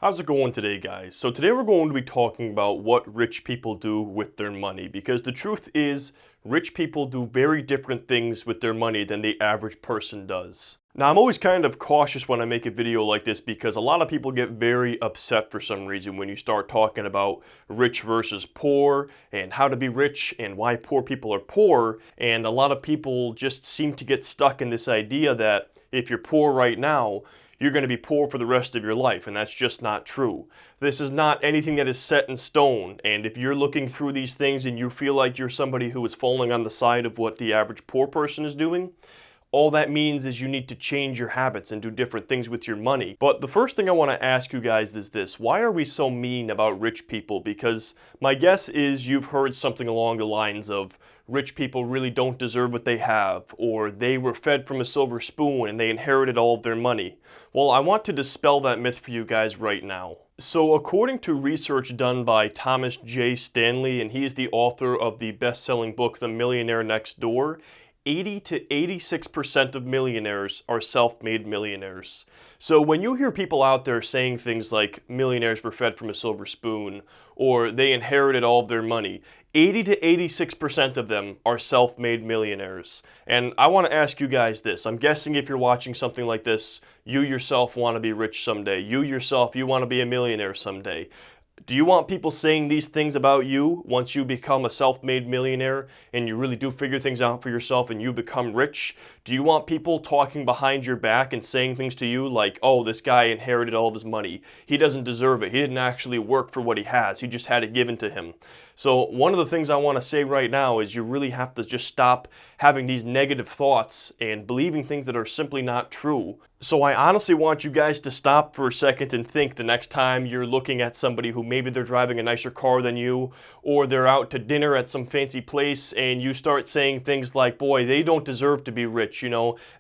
How's it going today, guys? So today we're going to be talking about what rich people do with their money, because the truth is rich people do very different things with their money than the average person does. Now, I'm always kind of cautious when I make a video like this because a lot of people get very upset for some reason when you start talking about rich versus poor and how to be rich and why poor people are poor. And a lot of people just seem to get stuck in this idea that if you're poor right now, you're going to be poor for the rest of your life, and that's just not true. This is not anything that is set in stone, and if you're looking through these things and you feel like you're somebody who is falling on the side of what the average poor person is doing, all that means is you need to change your habits and do different things with your money. But the first thing I want to ask you guys is this: why are we so mean about rich people? Because my guess is you've heard something along the lines of rich people really don't deserve what they have, or they were fed from a silver spoon and they inherited all of their money. Well, I want to dispel that myth for you guys right now. So according to research done by Thomas J. Stanley, and he is the author of the best-selling book The Millionaire Next Door, 80 to 86% of millionaires are self-made millionaires. So when you hear people out there saying things like millionaires were fed from a silver spoon or they inherited all of their money, 80 to 86% of them are self-made millionaires. And I want to ask you guys this. I'm guessing if you're watching something like this, you yourself want to be rich someday. You yourself, you want to be a millionaire someday. Do you want people saying these things about you once you become a self-made millionaire and you really do figure things out for yourself and you become rich? Do you want people talking behind your back and saying things to you like, oh, this guy inherited all of his money. He doesn't deserve it. He didn't actually work for what he has. He just had it given to him. So one of the things I want to say right now is you really have to just stop having these negative thoughts and believing things that are simply not true. So I honestly want you guys to stop for a second and think the next time you're looking at somebody who maybe they're driving a nicer car than you, or they're out to dinner at some fancy place and you start saying things like, boy, they don't deserve to be rich,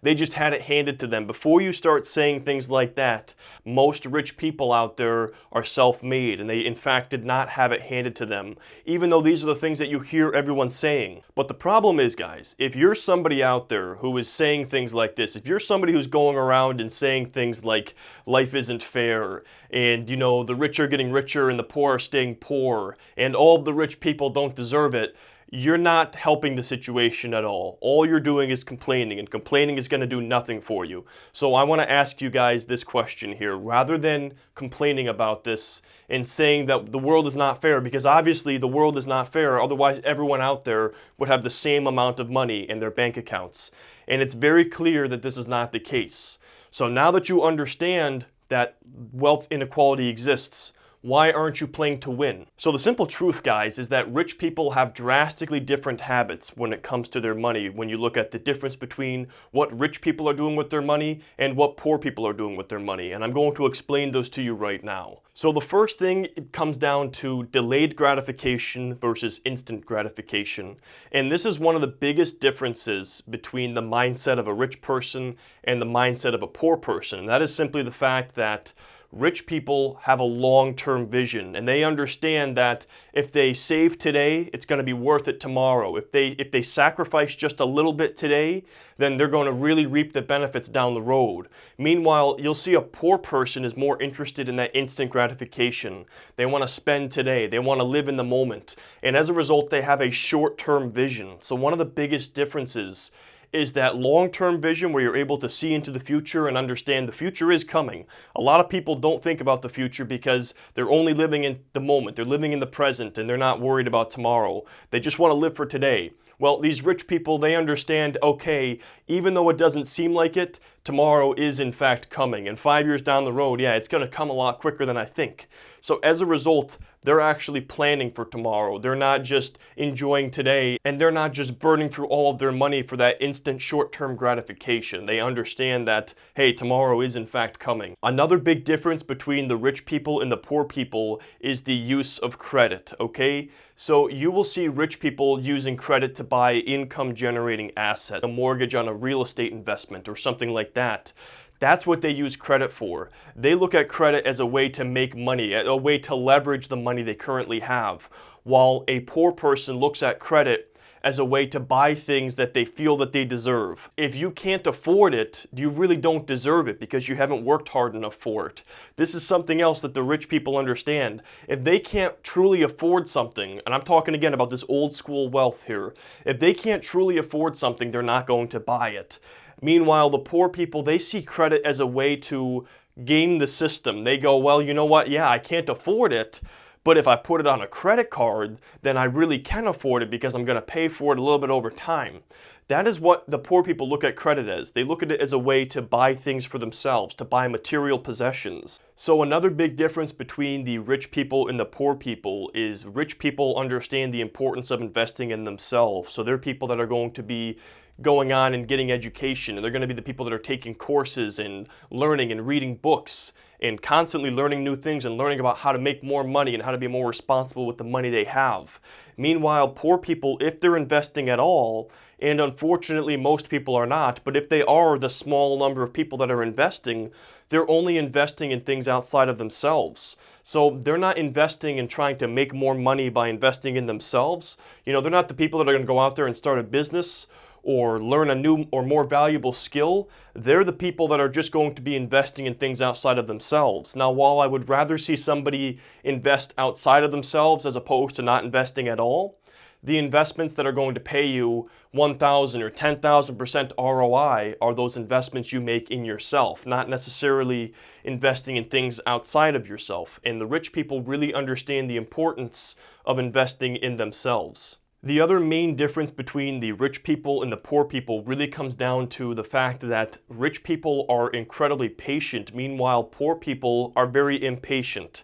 they just had it handed to them. Before you start saying things like that, most rich people out there are self-made and they in fact did not have it handed to them, even though these are the things that you hear everyone saying. But the problem is, guys, if you're somebody out there who is saying things like this, if you're somebody who's going around and saying things like life isn't fair and the rich are getting richer and the poor are staying poor and all of the rich people don't deserve it, you're not helping the situation at all. All you're doing is complaining, and complaining is going to do nothing for you. So I want to ask you guys this question here. Rather than complaining about this and saying that the world is not fair, because obviously the world is not fair, otherwise everyone out there would have the same amount of money in their bank accounts. And it's very clear that this is not the case. So now that you understand that wealth inequality exists, why aren't you playing to win? So the simple truth, guys, is that rich people have drastically different habits when it comes to their money when you look at the difference between what rich people are doing with their money and what poor people are doing with their money. And I'm going to explain those to you right now. So the first thing, it comes down to delayed gratification versus instant gratification. And this is one of the biggest differences between the mindset of a rich person and the mindset of a poor person. And that is simply the fact that rich people have a long-term vision, and they understand that if they save today, it's going to be worth it tomorrow. If they sacrifice just a little bit today, then they're going to really reap the benefits down the road. Meanwhile, you'll see a poor person is more interested in that instant gratification. They want to spend today. They want to live in the moment. And as a result, they have a short-term vision. So one of the biggest differences is that long-term vision where you're able to see into the future and understand the future is coming. A lot of people don't think about the future because they're only living in the moment. They're living in the present and they're not worried about tomorrow. They just want to live for today. Well, these rich people, they understand, okay, even though it doesn't seem like it, tomorrow is in fact coming. And 5 years down the road, yeah, it's going to come a lot quicker than I think. So as a result, they're actually planning for tomorrow. They're not just enjoying today, and they're not just burning through all of their money for that instant short-term gratification. They understand that, hey, tomorrow is in fact coming. Another big difference between the rich people and the poor people is the use of credit, okay? So you will see rich people using credit to buy income-generating assets, a mortgage on a real estate investment or something like that. That's what they use credit for. They look at credit as a way to make money, a way to leverage the money they currently have, while a poor person looks at credit as a way to buy things that they feel that they deserve. If you can't afford it, you really don't deserve it because you haven't worked hard enough for it. This is something else that the rich people understand. If they can't truly afford something, and I'm talking again about this old school wealth here, if they can't truly afford something, they're not going to buy it. Meanwhile, the poor people, they see credit as a way to game the system. They go, well, you know what? Yeah, I can't afford it, but if I put it on a credit card, then I really can afford it because I'm going to pay for it a little bit over time. That is what the poor people look at credit as. They look at it as a way to buy things for themselves, to buy material possessions. So another big difference between the rich people and the poor people is rich people understand the importance of investing in themselves. So they're people that are going to be going on and getting education, and they're going to be the people that are taking courses and learning and reading books and constantly learning new things and learning about how to make more money and how to be more responsible with the money they have. Meanwhile, poor people, if they're investing at all, and unfortunately most people are not, but if they are the small number of people that are investing, they're only investing in things outside of themselves. So they're not investing in trying to make more money by investing in themselves. You know, they're not the people that are going to go out there and start a business or learn a new or more valuable skill. They're the people that are just going to be investing in things outside of themselves. Now, while I would rather see somebody invest outside of themselves as opposed to not investing at all, the investments that are going to pay you 1,000 or 10,000% ROI are those investments you make in yourself, not necessarily investing in things outside of yourself. And the rich people really understand the importance of investing in themselves. The other main difference between the rich people and the poor people really comes down to the fact that rich people are incredibly patient, meanwhile poor people are very impatient.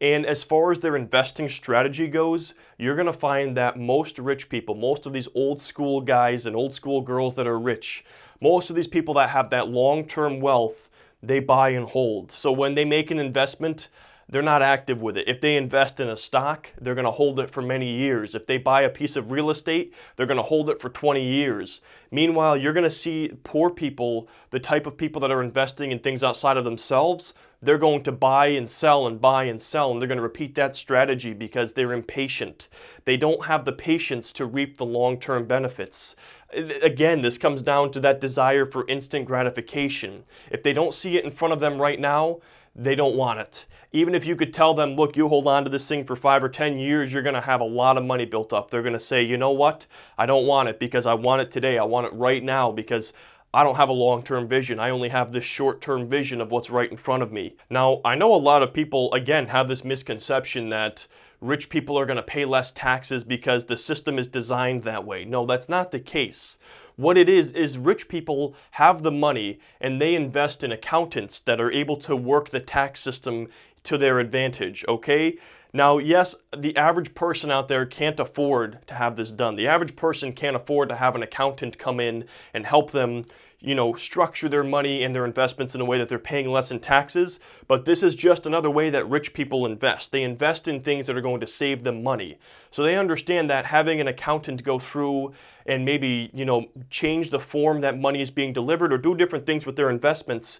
And as far as their investing strategy goes, you're going to find that most rich people, most of these old school guys and old school girls that are rich, most of these people that have that long-term wealth, they buy and hold. So when they make an investment, they're not active with it. If they invest in a stock, they're going to hold it for many years. If they buy a piece of real estate, they're going to hold it for 20 years. Meanwhile, you're going to see poor people, the type of people that are investing in things outside of themselves, they're going to buy and sell and buy and sell, and they're going to repeat that strategy because they're impatient. They don't have the patience to reap the long-term benefits. Again, this comes down to that desire for instant gratification. If they don't see it in front of them right now, they don't want it. Even if you could tell them, look, you hold on to this thing for 5 or 10 years, you're going to have a lot of money built up. They're going to say, you know what? I don't want it because I want it today. I want it right now because I don't have a long-term vision. I only have this short-term vision of what's right in front of me. Now, I know a lot of people, again, have this misconception that rich people are going to pay less taxes because the system is designed that way. No, that's not the case. What it is rich people have the money and they invest in accountants that are able to work the tax system to their advantage, okay? Now, yes, the average person out there can't afford to have this done. The average person can't afford to have an accountant come in and help them, you know, structure their money and their investments in a way that they're paying less in taxes. But this is just another way that rich people invest. They invest in things that are going to save them money. So they understand that having an accountant go through and maybe, you know, change the form that money is being delivered or do different things with their investments,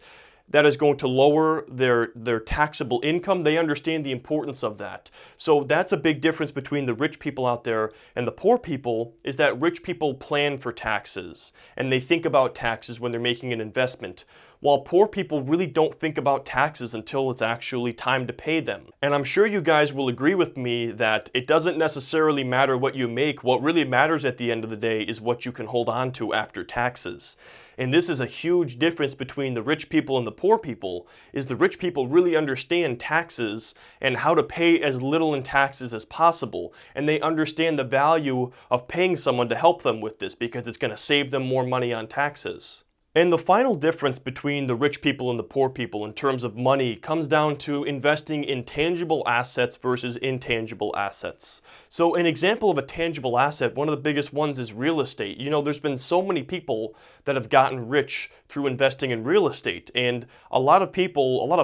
that is going to lower their taxable income. They understand the importance of that. So that's a big difference between the rich people out there and the poor people, is that rich people plan for taxes and they think about taxes when they're making an investment, while poor people really don't think about taxes until it's actually time to pay them. And I'm sure you guys will agree with me that it doesn't necessarily matter what you make. What really matters at the end of the day is what you can hold on to after taxes. And this is a huge difference between the rich people and the poor people, is the rich people really understand taxes and how to pay as little in taxes as possible. And they understand the value of paying someone to help them with this because it's going to save them more money on taxes. And the final difference between the rich people and the poor people in terms of money comes down to investing in tangible assets versus intangible assets. So an example of a tangible asset, one of the biggest ones is real estate. You know, there's been so many people that have gotten rich through investing in real estate. And a lot of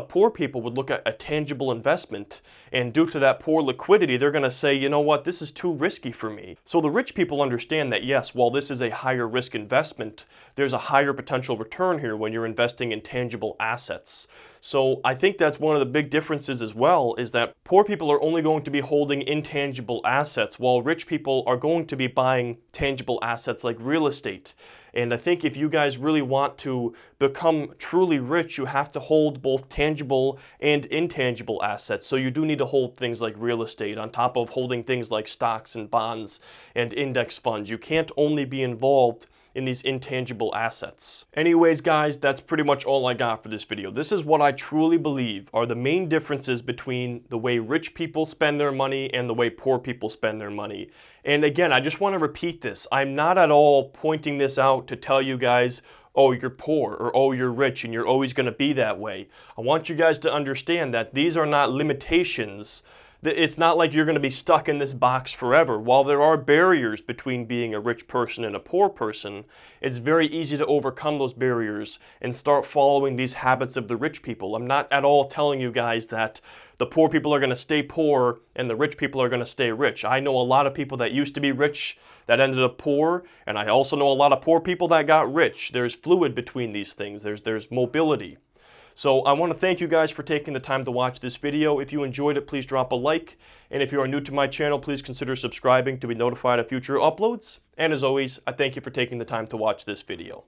poor people would look at a tangible investment, and due to that poor liquidity, they're going to say, you know what, this is too risky for me. So the rich people understand that, yes, while this is a higher risk investment, there's a higher potential potential return here when you're investing in tangible assets. So I think that's one of the big differences as well, is that poor people are only going to be holding intangible assets, while rich people are going to be buying tangible assets like real estate. And I think if you guys really want to become truly rich, you have to hold both tangible and intangible assets. So you do need to hold things like real estate on top of holding things like stocks and bonds and index funds. You can't only be involved in these intangible assets. Anyways, guys, that's pretty much all I got for this video. This is what I truly believe are the main differences between the way rich people spend their money and the way poor people spend their money. And again, I just want to repeat this. I'm not at all pointing this out to tell you guys, oh, you're poor, or oh, you're rich and you're always going to be that way. I want you guys to understand that these are not limitations. It's not like you're going to be stuck in this box forever. While there are barriers between being a rich person and a poor person, it's very easy to overcome those barriers and start following these habits of the rich people. I'm not at all telling you guys that the poor people are going to stay poor and the rich people are going to stay rich. I know a lot of people that used to be rich that ended up poor, and I also know a lot of poor people that got rich. There's fluid between these things. There's mobility. So I want to thank you guys for taking the time to watch this video. If you enjoyed it, please drop a like. And if you are new to my channel, please consider subscribing to be notified of future uploads. And as always, I thank you for taking the time to watch this video.